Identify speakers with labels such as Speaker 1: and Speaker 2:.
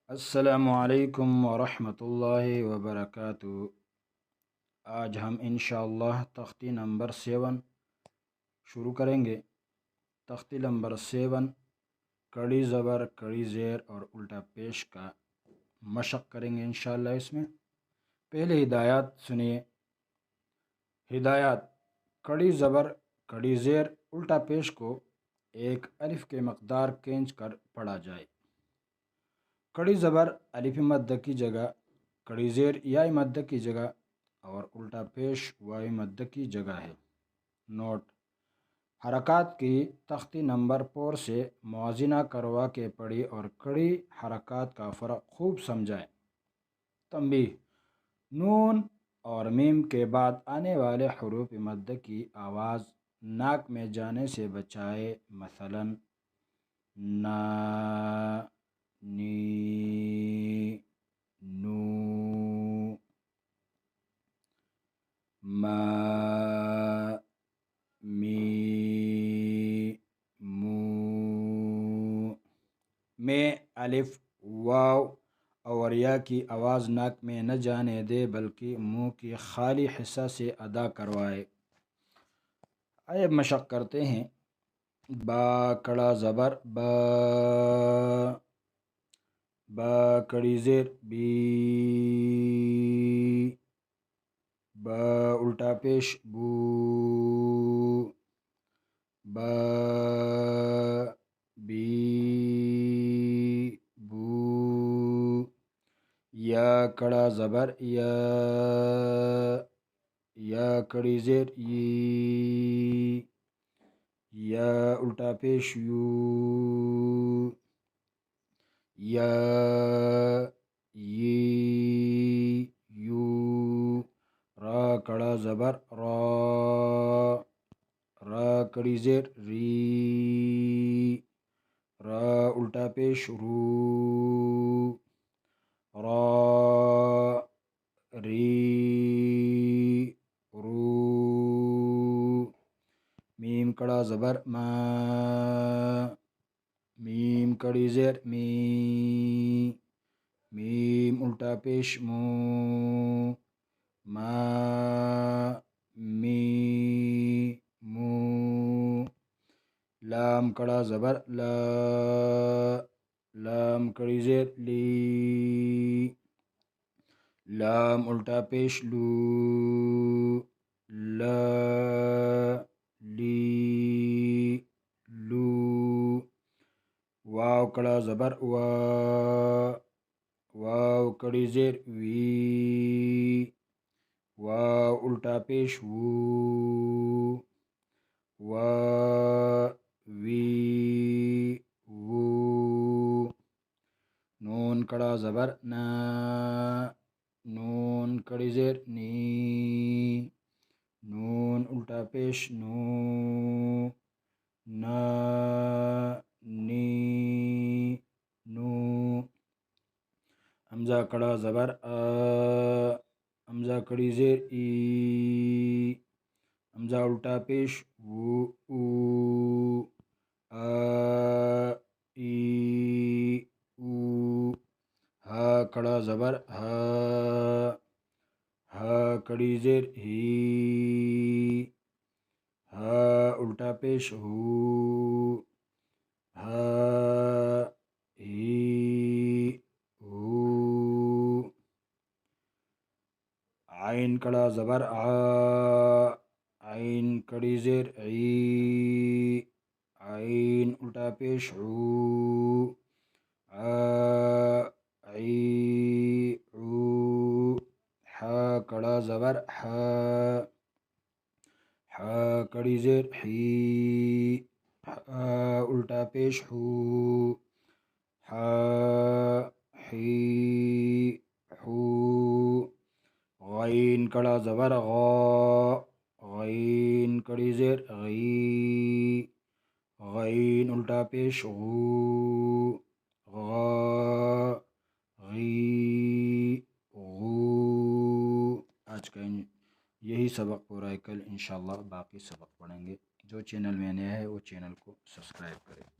Speaker 1: السلام علیکم ورحمۃ اللہ وبرکاتہ۔ آج ہم انشاءاللہ تختی نمبر 7 شروع کریں گے۔ تختی نمبر 7 کڑی زبر، کڑی زیر اور الٹا پیش کا مشق کریں گے انشاءاللہ۔ اس میں پہلے ہدایات سنیے۔ ہدایات: کڑی زبر، کڑی زیر، الٹا پیش کو ایک الف کے مقدار کھینچ کر پڑھا جائے۔ کڑی زبر الف مد کی جگہ، کڑی زیر یا مد کی جگہ اور الٹا پیش واو مد کی جگہ ہے۔ نوٹ: حرکات کی تختی نمبر 4 سے موازنہ کروا کے پڑھی اور کڑی حرکات کا فرق خوب سمجھائیں۔ تنبیہ: نون اور میم کے بعد آنے والے حروف مد کی آواز ناک میں جانے سے بچائیں، مثلاً نا، نی، نو، ما، می، مو۔ میں الف، واو اور یا کی آواز ناک میں نہ جانے دے بلکہ منہ کی خالی حصہ سے ادا کروائے۔ آئے مشق کرتے ہیں۔ با کڑا زبر با، با کڑی زیر بی، با الٹا پیش بو، با بی، بو۔ یا کڑا زبر یا، یا کڑی زیر یی، یا الٹا پیش یو، یا، یی، یو۔ را کڑا زبر را، را کڑی زیر ری، را الٹا پیش رو، را، ری، رو۔ میم کڑا زبر ما، میم کڑی زیر می، میم الٹا پیش مو، ما، می، مو۔ لام کڑا زبر لا، لام کڑی زیر لی، لام الٹا پیش لو، لا، لی، لو۔ واو کڑا زبر وا، واو کڑی زیر وی، واو الٹا پیش وو، وا، وی، وو۔ نون کڑا زبر نا، نون کڑی زیر نی، نون الٹا پیش نو، نا، نی، نو۔ حمزہ کڑا زبر آ، حمزہ کڑی زیر ای، حمزہ الٹا پیش وو، او، آ، ای، او۔ ہا کڑا زبر ہا، ہا کڑی زیر ہی، ہا الٹا پیش ہو، ہا، ہی، ہو۔ عین کڑا زبر آ، عین کڑی زیر عی، عین الٹا پیش عو، عا، عی، عو۔ حا کڑا زبر حا، حا کڑی زیر حی، حا الٹا پیش حو، حا، حی، حو۔ غین کڑا زبر غا، غین کڑی زیر غی، غین الٹا پیش غو، غا، غی، غو۔ آج کا یہی سبق پورا ہے، کل انشاءاللہ باقی سبق پڑھیں گے۔ جو چینل میں نیا ہے وہ چینل کو سبسکرائب کریں۔